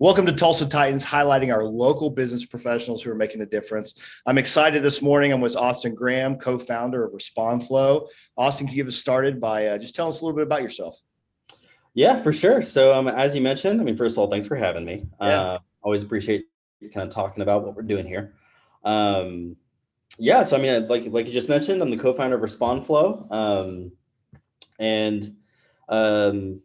Welcome to Tulsa Titans, highlighting our local business professionals who are making a difference. I'm excited this morning. I'm with Austin Graham, co-founder of RespondFlow. Austin, can you get us started by just telling us a little bit about yourself? Yeah, for sure. So, as you mentioned, first of all, thanks for having me. Yeah. Always appreciate kind of talking about what we're doing here. Um, yeah, so like you just mentioned, I'm the co-founder of RespondFlow, and um,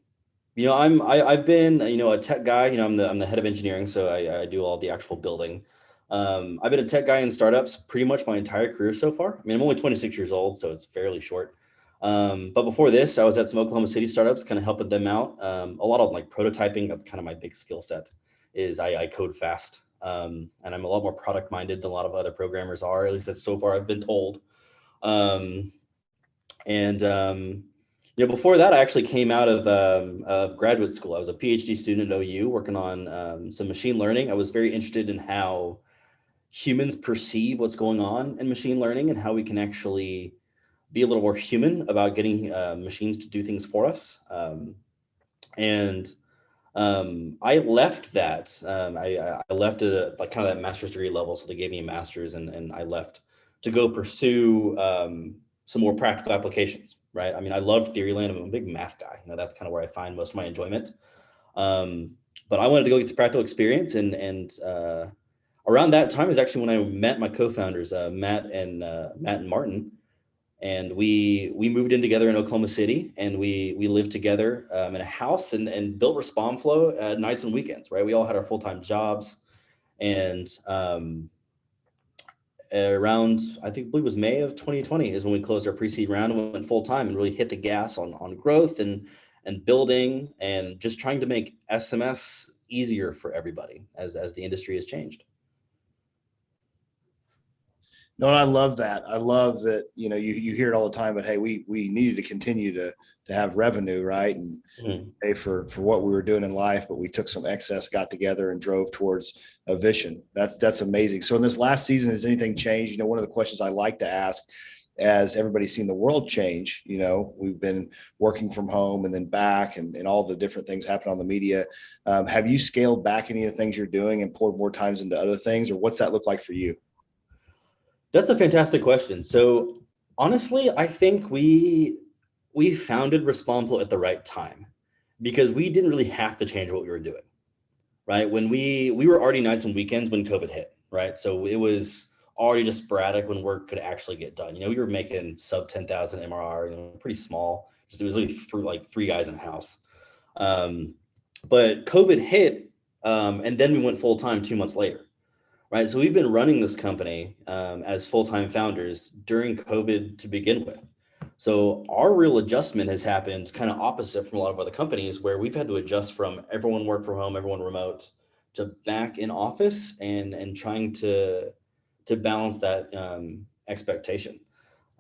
I've been a tech guy. I'm the head of engineering, so I do all the actual building. I've been a tech guy in startups pretty much my entire career so far. I'm only 26 years old, so it's fairly short. But before this, I was at some Oklahoma City startups, kind of helping them out. A lot of like prototyping. That's kind of my big skill set. Is I code fast, and I'm a lot more product minded than a lot of other programmers are. At least that's so far I've been told. Um, and Before that, I actually came out of graduate school. I was a PhD student at OU working on some machine learning. I was very interested in how humans perceive what's going on in machine learning and how we can actually be a little more human about getting machines to do things for us. I left that. I left it at like kind of that master's degree level. So they gave me a master's, and I left to go pursue some more practical applications. Right. I love theory land. I'm a big math guy. That's kind of where I find most of my enjoyment. Um, but I wanted to go get some practical experience, and around that time is actually when I met my co-founders, Matt and Martin, and we moved in together in Oklahoma City, and we lived together in a house and built RespondFlow at nights and weekends. Right, we all had our full-time jobs, and around I believe it was May of 2020 is when we closed our pre-seed round and went full time and really hit the gas on growth and building and just trying to make SMS easier for everybody as the industry has changed. No, and I love that. I love that, you hear it all the time, but hey, we needed to continue to have revenue, right? And Mhm. pay for what we were doing in life, but we took some excess, got together and drove towards a vision. That's amazing. So in this last season, has anything changed? One of the questions I like to ask, as everybody's seen the world change, we've been working from home and then back, and all the different things happen on the media. Have you scaled back any of the things you're doing and poured more times into other things, or what's that look like for you? That's a fantastic question. So honestly, I think we founded RespondFlow at the right time because we didn't really have to change what we were doing. Right, when we were already nights and weekends when COVID hit. Right, so it was already just sporadic when work could actually get done. We were making sub 10,000 MRR, pretty small. Just it was really through like three guys in a house. Um, but COVID hit, and then we went full time 2 months later. Right, so we've been running this company as full time founders during COVID to begin with. So our real adjustment has happened kind of opposite from a lot of other companies where we've had to adjust from everyone work from home, everyone remote, to back in office and trying to balance that expectation.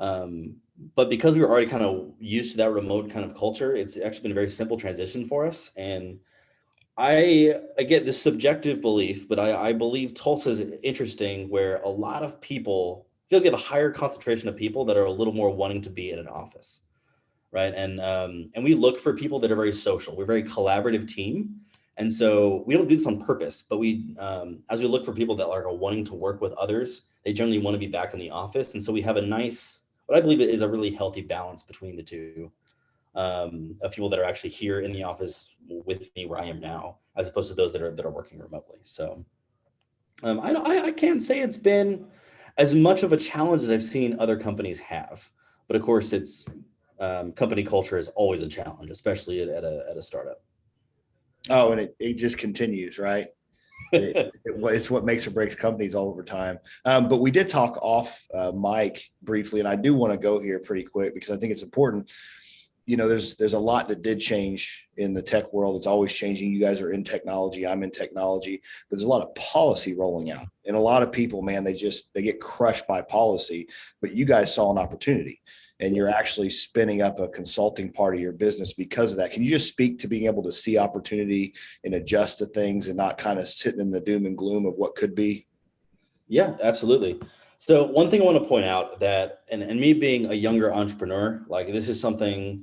But because we were already kind of used to that remote kind of culture, it's actually been a very simple transition for us. And I get this subjective belief, but I believe Tulsa is interesting where a lot of people feel like you have a higher concentration of people that are a little more wanting to be in an office, right? And we look for people that are very social. We're a very collaborative team, and so we don't do this on purpose. But we, as we look for people that are wanting to work with others, they generally want to be back in the office, and so we have a nice, what I believe is a really healthy balance between the two, of people that are actually here in the office with me where I am now, as opposed to those that are working remotely. So I can't say it's been as much of a challenge as I've seen other companies have, but of course, it's company culture is always a challenge, especially at a startup. Oh, and it just continues, right? It's what makes or breaks companies all over time. But we did talk off mic briefly, and I do want to go here pretty quick because I think it's important. There's a lot that did change in the tech world. It's always changing. You guys are in technology. I'm in technology. But there's a lot of policy rolling out, and a lot of people, man, they get crushed by policy. But you guys saw an opportunity, and you're actually spinning up a consulting part of your business because of that. Can you just speak to being able to see opportunity and adjust to things and not kind of sitting in the doom and gloom of what could be? Yeah, absolutely. So one thing I want to point out that, and me being a younger entrepreneur, like this is something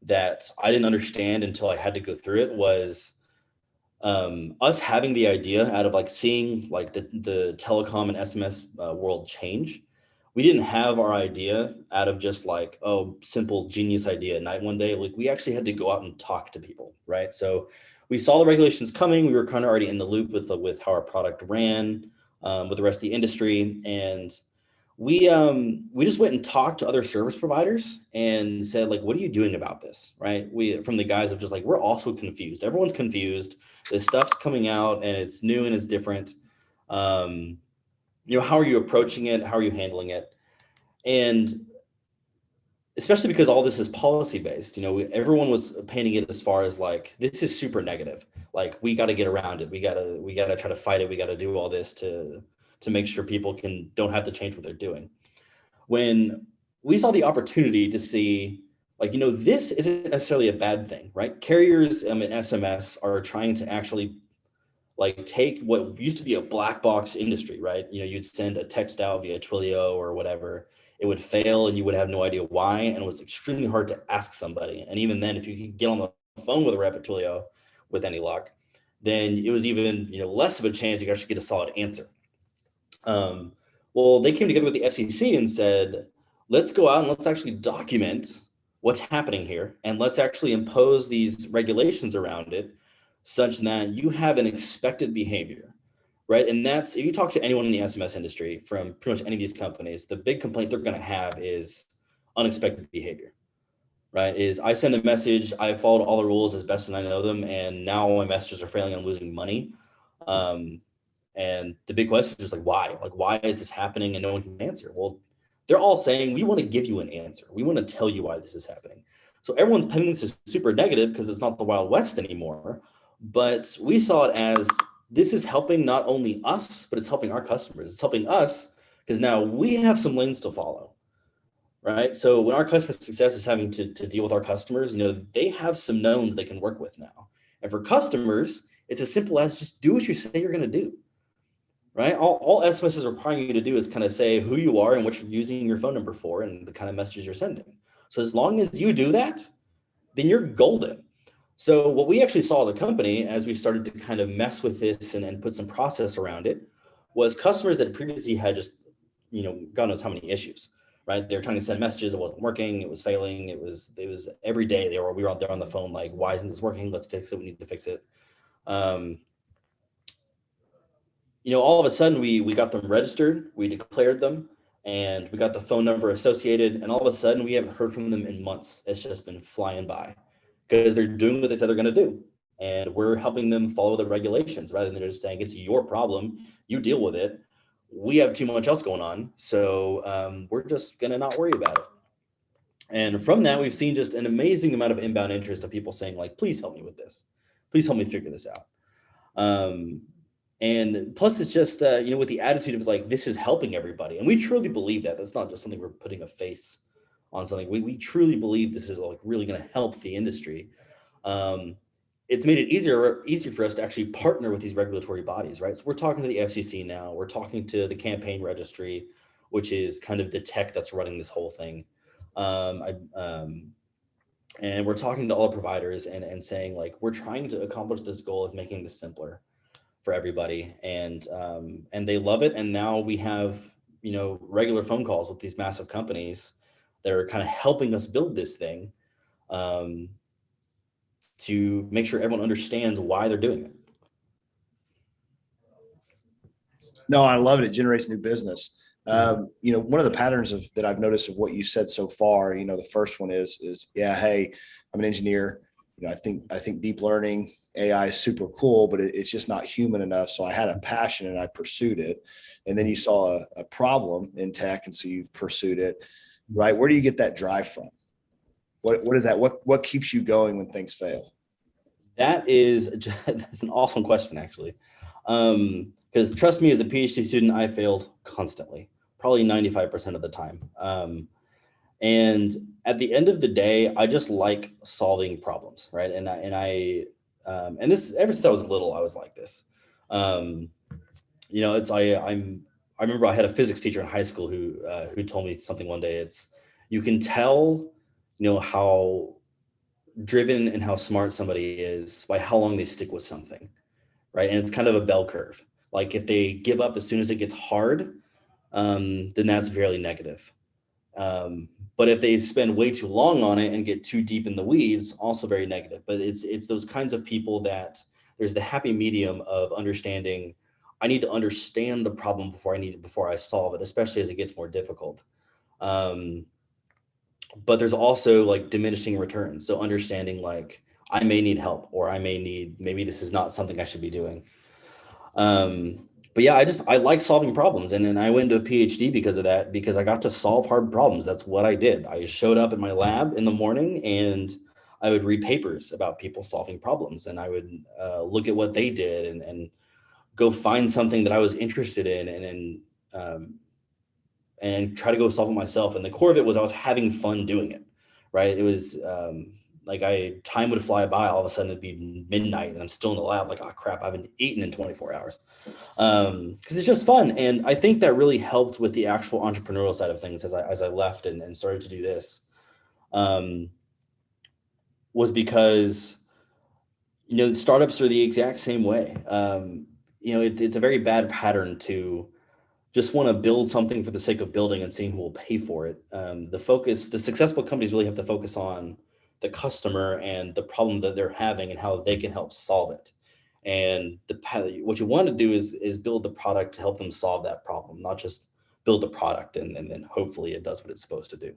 that I didn't understand until I had to go through it, was Us having the idea out of like seeing like the telecom and SMS world change, we didn't have our idea out of just like, oh, simple genius idea at night one day. Like we actually had to go out and talk to people, right? So we saw the regulations coming. We were kind of already in the loop with how our product ran, with the rest of the industry, and we just went and talked to other service providers and said, like, what are you doing about this? Right? We, from the guys of just like, we're also confused. Everyone's confused. This stuff's coming out and it's new and it's different. um, how are you approaching it? How are you handling it? And especially because all this is policy based, everyone was painting it as far as like, this is super negative, like we got to get around it, we got to try to fight it, we got to do all this to make sure people don't have to change what they're doing. When we saw the opportunity to see, like, this isn't necessarily a bad thing, right? Carriers and SMS are trying to actually like take what used to be a black box industry, right? You'd send a text out via Twilio or whatever, it would fail and you would have no idea why, and it was extremely hard to ask somebody. And even then, if you could get on the phone with a rep at Twilio with any luck, then it was even less of a chance you could actually get a solid answer. Um, well, they came together with the FCC and said, let's go out and let's actually document what's happening here, and let's actually impose these regulations around it such that you have an expected behavior, right? And that's, if you talk to anyone in the SMS industry from pretty much any of these companies, the big complaint they're going to have is unexpected behavior, right? Is I send a message, I followed all the rules as best as I know them, and now all my messages are failing, I'm losing money. Um, and the big question is like, why? Like, why is this happening and no one can answer? Well, they're all saying, we want to give you an answer. We want to tell you why this is happening. So everyone's painting this as super negative because it's not the Wild West anymore. But we saw it as, this is helping not only us, but it's helping our customers. It's helping us because now we have some lanes to follow, right? So when our customer success is having to deal with our customers, they have some knowns they can work with now. And for customers, it's as simple as just do what you say you're going to do, right? All SMS is requiring you to do is kind of say who you are and what you're using your phone number for and the kind of messages you're sending. So as long as you do that, then you're golden. So what we actually saw as a company, as we started to kind of mess with this and put some process around it, was customers that previously had just, God knows how many issues, right? They were trying to send messages, it wasn't working, it was failing, it was every day we were out there on the phone like, why isn't this working? Let's fix it. We need to fix it. All of a sudden we got them registered, we declared them, and we got the phone number associated, and all of a sudden we haven't heard from them in months. It's just been flying by because they're doing what they said they're going to do, and we're helping them follow the regulations rather than just saying it's your problem, you deal with it. We have too much else going on, so we're just going to not worry about it. And from that, we've seen just an amazing amount of inbound interest of people saying like, please help me with this, please help me figure this out. And plus it's just, with the attitude of like, this is helping everybody. And we truly believe that. That's not just something we're putting a face on something. We truly believe this is like really going to help the industry. It's made it easier for us to actually partner with these regulatory bodies, right? So we're talking to the FCC now, we're talking to the campaign registry, which is kind of the tech that's running this whole thing. And we're talking to all providers and saying like, we're trying to accomplish this goal of making this simpler for everybody, and they love it. And now we have regular phone calls with these massive companies that are kind of helping us build this thing, to make sure everyone understands why they're doing it. No, I love it. It generates new business. One of the patterns that I've noticed of what you said so far, the first one is, yeah, hey, I'm an engineer. I think deep learning AI is super cool, but it's just not human enough. So I had a passion and I pursued it. And then you saw a problem in tech, and so you've pursued it, right? Where do you get that drive from? What is that? What keeps you going when things fail? That's an awesome question, actually. Because trust me, as a PhD student, I failed constantly, probably 95% of the time. And at the end of the day, I just like solving problems, right? And this, ever since I was little, I was like this. I remember I had a physics teacher in high school who told me something one day. It's, you can tell, how driven and how smart somebody is by how long they stick with something, right? And it's kind of a bell curve. Like if they give up as soon as it gets hard, then that's fairly negative. But if they spend way too long on it and get too deep in the weeds, also very negative. But it's those kinds of people that there's the happy medium of understanding. I need to understand the problem before I solve it, especially as it gets more difficult. Um, but there's also like diminishing returns. So understanding like I may need help, or maybe this is not something I should be doing. But yeah, I like solving problems. And then I went to a PhD because of that, because I got to solve hard problems. That's what I did. I showed up in my lab in the morning and I would read papers about people solving problems, and I would look at what they did and go find something that I was interested in, um, and try to go solve it myself. And the core of it was I was having fun doing it, right? It was like time would fly by. All of a sudden it'd be midnight and I'm still in the lab. Like, oh crap, I haven't eaten in 24 hours. Because it's just fun. And I think that really helped with the actual entrepreneurial side of things as I left and started to do this, um, was because, startups are the exact same way. It's a very bad pattern to just want to build something for the sake of building and seeing who will pay for it. The successful companies really have to focus on the customer and the problem that they're having and how they can help solve it. And what you want to do is build the product to help them solve that problem, not just build the product and then hopefully it does what it's supposed to do.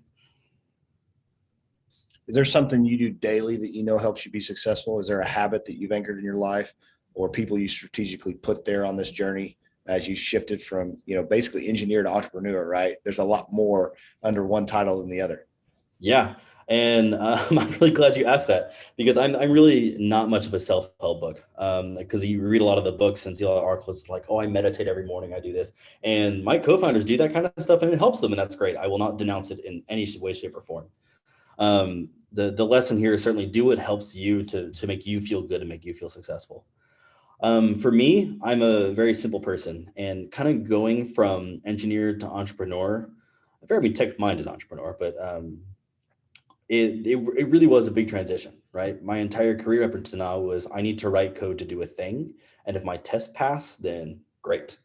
Is there something you do daily that you know helps you be successful? Is there a habit that you've anchored in your life, or people you strategically put there on this journey as you shifted from, basically engineer to entrepreneur, right? There's a lot more under one title than the other. Yeah. And I'm really glad you asked that, because I'm really not much of a self-help book, because you read a lot of the books and see a lot of articles like, oh, I meditate every morning, I do this. And my co-founders do that kind of stuff and it helps them. And that's great. I will not denounce it in any way, shape, or form. The lesson here is certainly do what helps you to make you feel good and make you feel successful. For me, I'm a very simple person, and kind of going from engineer to entrepreneur, a very tech-minded entrepreneur, but it really was a big transition, right? My entire career up until now was I need to write code to do a thing, and if my test pass, then great.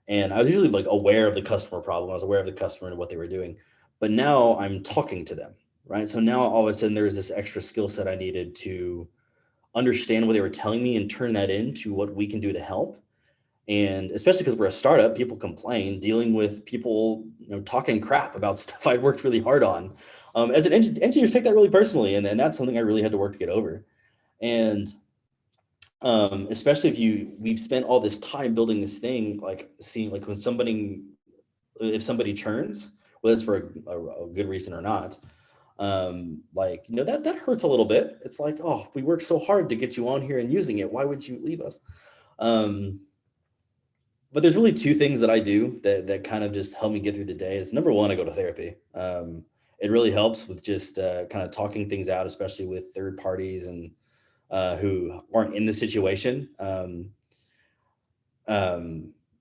And I was usually like aware of the customer problem. I was aware of the customer and what they were doing, but now I'm talking to them, right? So now all of a sudden there was this extra skill set I needed to understand what they were telling me and turn that into what we can do to help. And especially because we're a startup, people complain, dealing with people, talking crap about stuff I worked really hard on. As an engineers take that really personally, and that's something I really had to work to get over. And especially we've spent all this time building this thing, like seeing like if somebody churns, whether it's for a good reason or not, that hurts a little bit. It's like, oh, we worked so hard to get you on here and using it. Why would you leave us? But there's really two things that I do that kind of just help me get through the day. Is number one, I go to therapy. It really helps with just kind of talking things out, especially with third parties and who aren't in the situation. And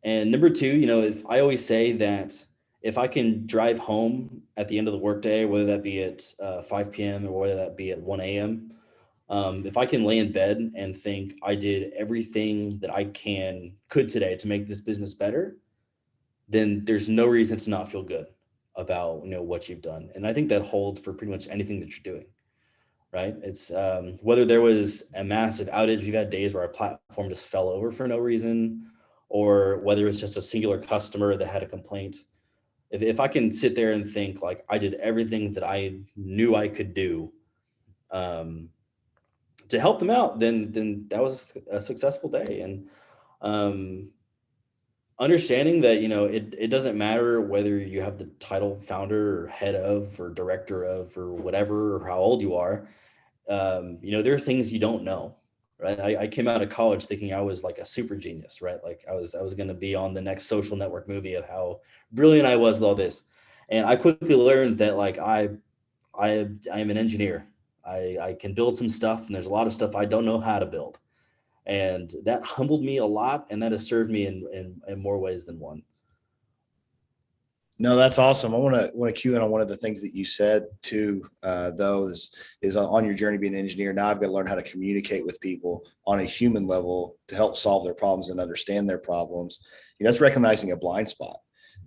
number two, if I always say that if I can drive home at the end of the workday, whether that be at 5 p.m. or whether that be at 1 a.m., if I can lay in bed and think I did everything that I could today to make this business better, then there's no reason to not feel good about what you've done. And I think that holds for pretty much anything that you're doing, right? It's whether there was a massive outage, we've had days where our platform just fell over for no reason, or whether it's just a singular customer that had a complaint. If I can sit there and think like I did everything that I knew I could do to help them out, then that was a successful day. And understanding that it doesn't matter whether you have the title founder or head of or director of or whatever, or how old you are. There are things you don't know, right? I came out of college thinking I was like a super genius, right? Like I was going to be on the next Social Network movie of how brilliant I was with all this. And I quickly learned that like I am an engineer. I can build some stuff, and there's a lot of stuff I don't know how to build. And that humbled me a lot, and that has served me in more ways than one. No, that's awesome. I want to cue in on one of the things that you said too, though, is on your journey being an engineer. Now I've got to learn how to communicate with people on a human level to help solve their problems and understand their problems. That's recognizing a blind spot.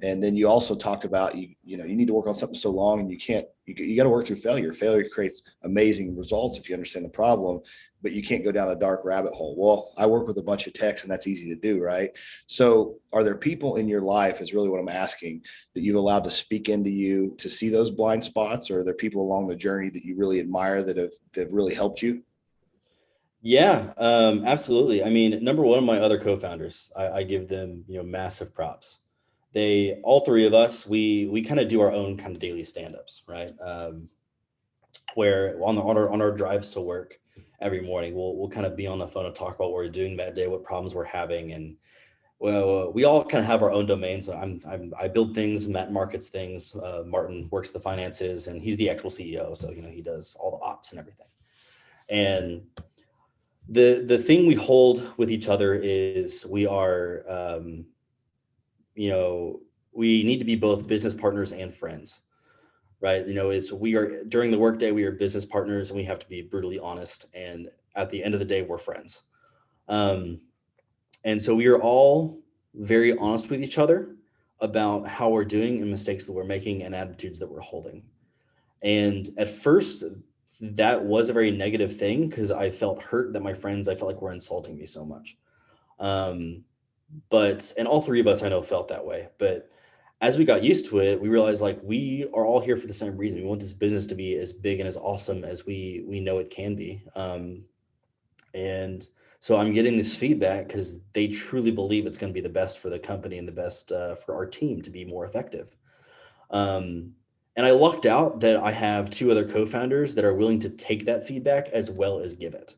And then you also talked about you need to work on something so long, and you got to work through failure. Failure creates amazing results if you understand the problem, but you can't go down a dark rabbit hole. Well, I work with a bunch of techs, and that's easy to do, right? So are there people in your life, is really what I'm asking, that you've allowed to speak into you to see those blind spots? Or are there people along the journey that you really admire that have really helped you? Yeah, absolutely. I mean, number one, my other co-founders, I give them, massive props. All three of us, we kind of do our own kind of daily stand-ups, right? Where on our drives to work every morning, we'll kind of be on the phone and talk about what we're doing that day, what problems we're having, and well, we all kind of have our own domains. I build things, Matt markets things, Martin works the finances, and he's the actual CEO, so he does all the ops and everything. And the thing we hold with each other is we are, we need to be both business partners and friends, right? Is we are during the workday, we are business partners, and we have to be brutally honest. And at the end of the day, we're friends. Um, and so we are all very honest with each other about how we're doing and mistakes that we're making and attitudes that we're holding. And at first, that was a very negative thing because I felt hurt that I felt like were insulting me so much. Um, and all three of us I know felt that way. But as we got used to it, we realized like we are all here for the same reason. We want this business to be as big and as awesome as we know it can be. And so I'm getting this feedback because they truly believe it's going to be the best for the company and the best for our team to be more effective. Um, and I lucked out that I have two other co-founders that are willing to take that feedback as well as give it.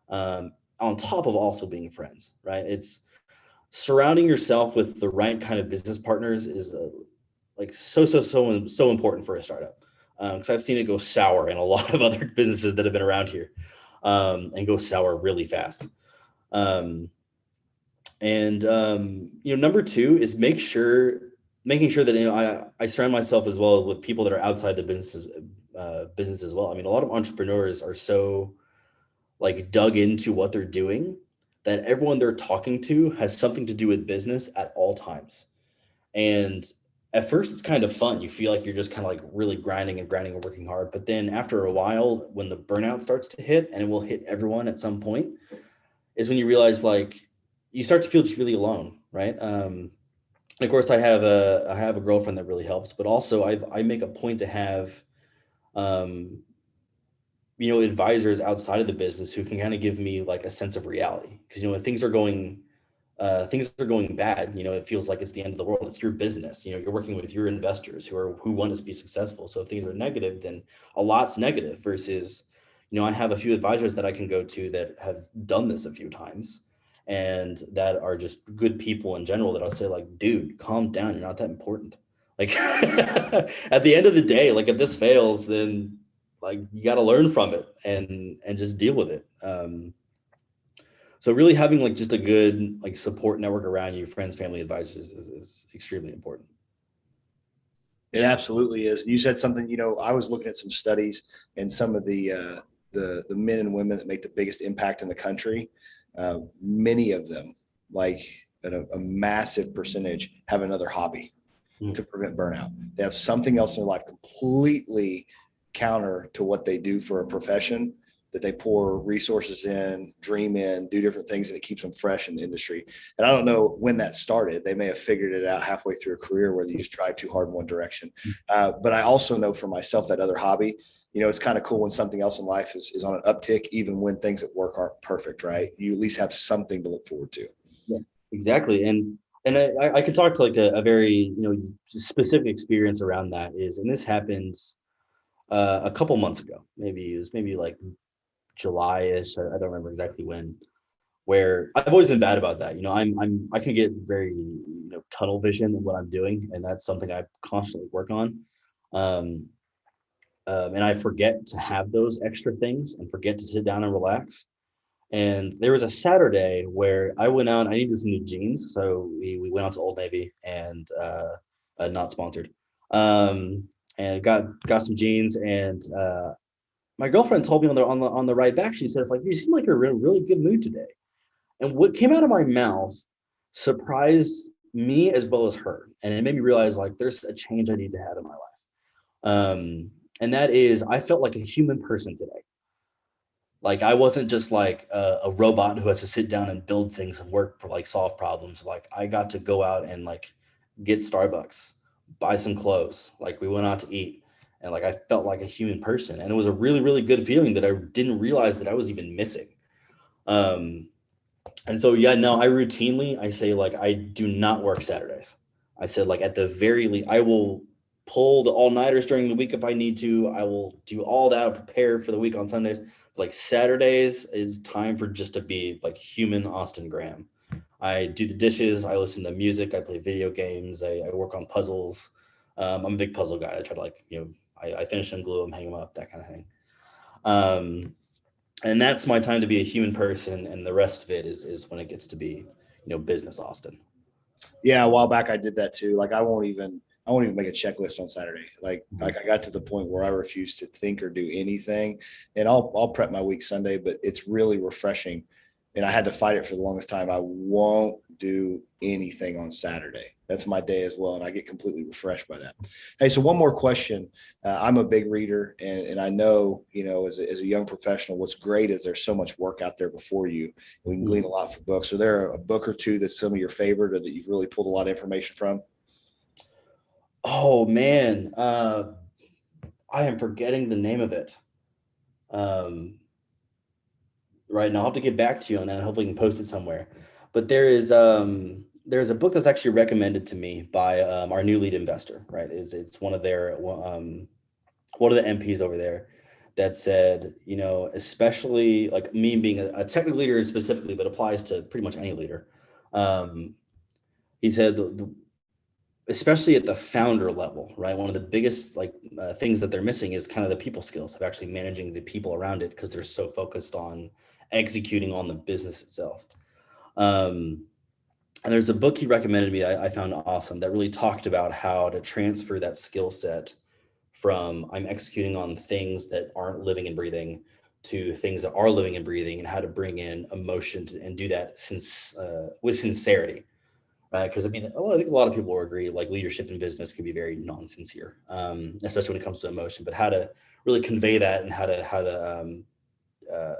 On top of also being friends, right? It's surrounding yourself with the right kind of business partners is like so important for a startup. Because I've seen it go sour in a lot of other businesses that have been around here, and go sour really fast. Um, and number two is making sure that I surround myself as well with people that are outside the business as well. I mean, a lot of entrepreneurs are so like dug into what they're doing that everyone they're talking to has something to do with business at all times. And at first it's kind of fun. You feel like you're just kind of like really grinding and working hard. But then after a while, when the burnout starts to hit, and it will hit everyone at some point, is when you realize like you start to feel just really alone, right? And of course, I have a girlfriend that really helps, but also I make a point to have um, advisors outside of the business who can kind of give me like a sense of reality. Because when things are going bad, it feels like it's the end of the world. It's your business. You're working with your investors who want us to be successful. So if things are negative, then a lot's negative versus, I have a few advisors that I can go to that have done this a few times and that are just good people in general that I'll say like, dude, calm down. You're not that important. Like at the end of the day, like if this fails, then like you got to learn from it and just deal with it. So really having like just a good like support network around you, friends, family, advisors is extremely important. It absolutely is. You said something, I was looking at some studies, and some of the men and women that make the biggest impact in the country, many of them, like a massive percentage, have another hobby to prevent burnout. They have something else in their life completely counter to what they do for a profession, that they pour resources in, dream in, do different things, and it keeps them fresh in the industry. And I don't know when that started. They may have figured it out halfway through a career where they just drive too hard in one direction. But I also know for myself that other hobby, it's kind of cool when something else in life is on an uptick, even when things at work aren't perfect, right? You at least have something to look forward to. Yeah, exactly. And I could talk to like a very specific experience around that and this happened a couple months ago. Maybe it was maybe like July-ish. I don't remember exactly when. Where I've always been bad about that. I can get very tunnel vision in what I'm doing, and that's something I constantly work on. Um, and I forget to have those extra things and forget to sit down and relax. And there was a Saturday where I went out. I needed some new jeans, so we went out to Old Navy and not sponsored. um, and got some jeans. And my girlfriend told me on the ride back, she says, like, you seem like you're in a really good mood today. And what came out of my mouth surprised me as well as her, and it made me realize like there's a change I need to have in my life. And that is, I felt like a human person today. Like I wasn't just like a robot who has to sit down and build things and work for like solve problems. Like I got to go out and like get Starbucks, buy some clothes. Like we went out to eat, and like I felt like a human person, and it was a really really good feeling that I didn't realize that I was even missing. Um, and so yeah, no, I say like I do not work Saturdays. I said like at the very least I will pull the all-nighters during the week if I need to. I will do all that, I'll prepare for the week on Sundays. Like Saturdays is time for just to be like human Austin Graham. I do the dishes, I listen to music, I play video games, I work on puzzles. I'm a big puzzle guy. I try to like, I finish them, glue them, hang them up, that kind of thing. And that's my time to be a human person, and the rest of it is when it gets to be business Austin. Yeah, a while back I did that too. Like I won't even make a checklist on Saturday. Like I got to the point where I refuse to think or do anything, and I'll prep my week Sunday, but it's really refreshing. And I had to fight it for the longest time. I won't do anything on Saturday. That's my day as well, and I get completely refreshed by that. Hey, so one more question. I'm a big reader, and I know as a young professional, what's great is there's so much work out there before you. We can glean a lot from books. So there a book or two that's some of your favorite, or that you've really pulled a lot of information from? Oh man, I am forgetting the name of it. Um, right now, I'll have to get back to you on that. Hopefully, we can post it somewhere. But there's a book that's actually recommended to me by our new lead investor. Right, it's one of the MPs over there that said, especially like me being a technical leader specifically, but applies to pretty much any leader. Um, he said especially at the founder level, right? One of the biggest things that they're missing is kind of the people skills of actually managing the people around it, because they're so focused on executing on the business itself. Um, and there's a book he recommended me I found awesome that really talked about how to transfer that skill set from I'm executing on things that aren't living and breathing to things that are living and breathing, and how to bring in emotion and do that with sincerity. Right? Because I mean, I think a lot of people will agree, like leadership in business can be very non-sincere, especially when it comes to emotion. But how to really convey that, and how to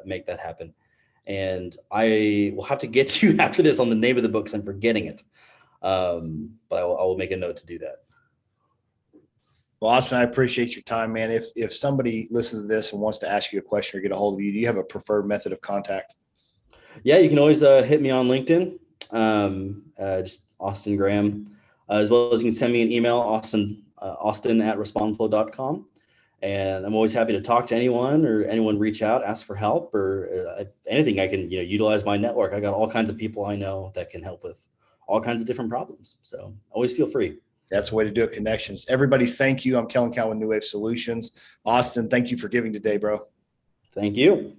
make that happen. And I will have to get to you after this on the name of the book, because I'm forgetting it. But I will make a note to do that. Well, Austin, I appreciate your time, man. If somebody listens to this and wants to ask you a question or get a hold of you, do you have a preferred method of contact? Yeah, you can always hit me on LinkedIn, just Austin Graham, as well as you can send me an email, Austin at respondflow.com. And I'm always happy to talk to anyone, or anyone reach out, ask for help, or if anything, I can utilize my network. I got all kinds of people I know that can help with all kinds of different problems. So always feel free. That's the way to do it. Connections. Everybody, thank you. I'm Kellen Cowan with Newave Solutions. Austin, thank you for giving today, bro. Thank you.